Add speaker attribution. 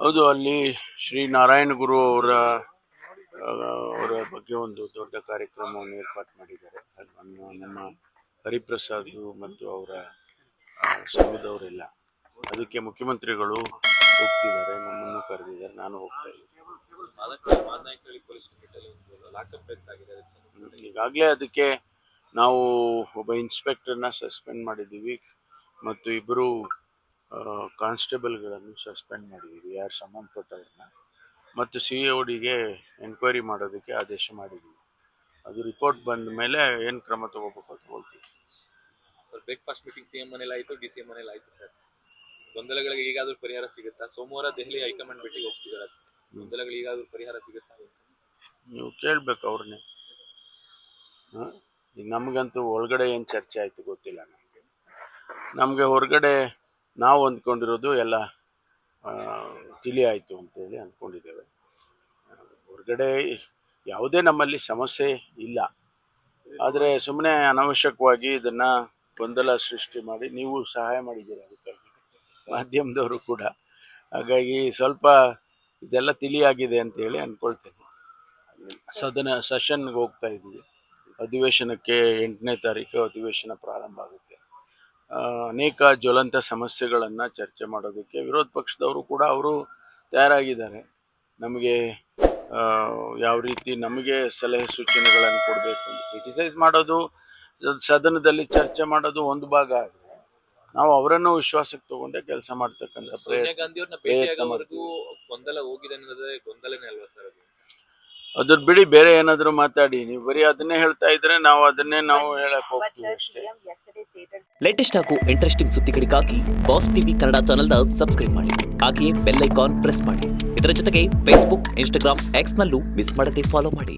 Speaker 1: ಹೌದು, ಅಲ್ಲಿ ಶ್ರೀ ನಾರಾಯಣ ಗುರು ಅವರ ಬಗ್ಗೆ ಒಂದು ದೊಡ್ಡ ಕಾರ್ಯಕ್ರಮವನ್ನು ಏರ್ಪಾటు ಮಾಡಿದ್ದಾರೆ. ಅದನ್ನು ನಮ್ಮ ಹರಿಪ್ರಸಾದ್ ಮತ್ತು ಅವರ ಸಂಘದವರೆಲ್ಲ, ಅದಕ್ಕೆ ಮುಖ್ಯಮಂತ್ರಿಗಳು ಹೋಗ್ತಿದ್ದಾರೆ, ನಮ್ಮನ್ನು ಕರೆದಿದ್ದಾರೆ, ನಾನು ಹೋಗ್ತಾ ಇದ್ದೀನಿ. ಈಗಾಗಲೇ ಅದಕ್ಕೆ ನಾವು ಒಬ್ಬ ಇನ್ಸ್ಪೆಕ್ಟರ್ನ ಸಸ್ಪೆಂಡ್ ಮಾಡಿದ್ದೀವಿ ಮತ್ತು ಇಬ್ಬರು ಕಾನ್ಸ್ಟೇಬಲ್ಗಳನ್ನು ಸಸ್ಪೆಂಡ್ ಮಾಡಿದ್ದೀವಿ, ಯಾರು ಸಂಬಂಧಪಟ್ಟವ್ರನ್ನ, ಮತ್ತು CODಗೆ ಎನ್ಕ್ವೈರಿ ಮಾಡೋದಕ್ಕೆ ಆದೇಶ ಮಾಡಿದ್ದೀವಿ. ಅದು ರಿಪೋರ್ಟ್ ಬಂದ ಮೇಲೆ ಏನು ಕ್ರಮ ತಗೋಬೇಕು ತಗೊಳ್ತೀವಿ.
Speaker 2: ಸರ್, ಬ್ರೇಕ್ಫಾಸ್ಟ್ ಮೀಟಿಂಗ್ CM ಮನೇಲಿ ಆಯಿತು, DCM ಮನೇಲಿ ಆಯಿತು ಸರ್. ಗೊಂದಲಗಳಿಗೆ ಈಗಾದರೂ ಪರಿಹಾರ ಸಿಗುತ್ತಾ? ಸೋಮವಾರ ದೆಹಲಿ ಹೈಕಮಾಂಡ್ ಭೇಟಿಗೆ ಹೋಗ್ತಿದ್ದಾರೆ, ಗೊಂದಲಗಳಿಗೆ ಈಗಾದರೂ ಪರಿಹಾರ ಸಿಗುತ್ತಾ?
Speaker 1: ನೀವು ಕೇಳಬೇಕು ಅವ್ರನ್ನೇ. ನಮಗಂತೂ ಒಳಗಡೆ ಏನು ಚರ್ಚೆ ಆಯಿತು ಗೊತ್ತಿಲ್ಲ. ನಮಗೆ ಹೊರಗಡೆ ನಾವು ಅಂದ್ಕೊಂಡಿರೋದು ಎಲ್ಲ ತಿಳಿ ಆಯಿತು ಅಂತೇಳಿ ಅಂದ್ಕೊಂಡಿದ್ದೇವೆ. ಹೊರಗಡೆ ಯಾವುದೇ ನಮ್ಮಲ್ಲಿ ಸಮಸ್ಯೆ ಇಲ್ಲ, ಆದರೆ ಸುಮ್ಮನೆ ಅನಾವಶ್ಯಕವಾಗಿ ಇದನ್ನು ಗೊಂದಲ ಸೃಷ್ಟಿ ಮಾಡಿ ನೀವು ಸಹಾಯ ಮಾಡಿದ್ದೀರಿ ಅದಕ್ಕಾಗಿ, ಮಾಧ್ಯಮದವರು ಕೂಡ. ಹಾಗಾಗಿ ಸ್ವಲ್ಪ ಇದೆಲ್ಲ ತಿಳಿಯಾಗಿದೆ ಅಂತೇಳಿ ಅಂದ್ಕೊಳ್ತೇನೆ. ಸೆಷನ್ಗೆ ಹೋಗ್ತಾ ಇದ್ದೀವಿ, ಅಧಿವೇಶನಕ್ಕೆ 8ನೇ ತಾರೀಕು ಅಧಿವೇಶನ ಪ್ರಾರಂಭ ಆಗುತ್ತೆ. ಅನೇಕ ಜ್ವಲಂತ ಸಮಸ್ಯೆಗಳನ್ನು ಚರ್ಚೆ ಮಾಡೋದಕ್ಕೆ ವಿರೋಧ ಪಕ್ಷದವರು ಕೂಡ ಅವರು ತಯಾರಾಗಿದ್ದಾರೆ. ನಮಗೆ ಯಾವ ರೀತಿ ನಮಗೆ ಸಲಹೆ ಸೂಚನೆಗಳನ್ನು ಕೊಡಬೇಕು ಅಂತ ಕ್ರಿಟಿಸೈಸ್ ಮಾಡೋದು, ಸದನದಲ್ಲಿ ಚರ್ಚೆ ಮಾಡೋದು ಒಂದು ಭಾಗ ಆದರೆ, ನಾವು ಅವರನ್ನು ವಿಶ್ವಾಸಕ್ಕೆ ತಗೊಂಡೆ ಕೆಲಸ ಮಾಡ್ತಕ್ಕಂಥ
Speaker 2: ಗೊಂದಲ ಹೋಗಿದೆ ಅನ್ನೋದೇ ಗೊಂದಲನೇ ಅಲ್ವಾ ಸರ್?
Speaker 1: ಅದ್ರ ಬಿಡಿ, ಬೇರೆ ಏನಾದರೂ ಮಾತಾಡಿ. ನೀವು ಬರೀ ಅದನ್ನೇ ಹೇಳ್ತಾ ಇದ್ರೆ ನಾವು ಅದನ್ನೇ ಹೇಳಕ್ ಹೋಗ್ತೀವಿ ಅಷ್ಟೇ.
Speaker 3: ಲೇಟೆಸ್ಟ್ ಹಾಗೂ ಇಂಟ್ರೆಸ್ಟಿಂಗ್ ಸುದ್ದಿಗಳಿಗಾಗಿ ಬಾಸ್ ಟಿವಿ ಕನ್ನಡ ಚಾನೆಲ್ನ ಸಬ್ಸ್ಕ್ರೈಬ್ ಮಾಡಿ, ಹಾಗೆಯೇ ಬೆಲ್ ಐಕಾನ್ ಪ್ರೆಸ್ ಮಾಡಿ. ಇದರ ಜೊತೆಗೆ ಫೇಸ್ಬುಕ್, ಇನ್ಸ್ಟಾಗ್ರಾಮ್, ಎಕ್ಸ್ ನಲ್ಲೂ ಮಿಸ್ ಮಾಡದೆ ಫಾಲೋ ಮಾಡಿ.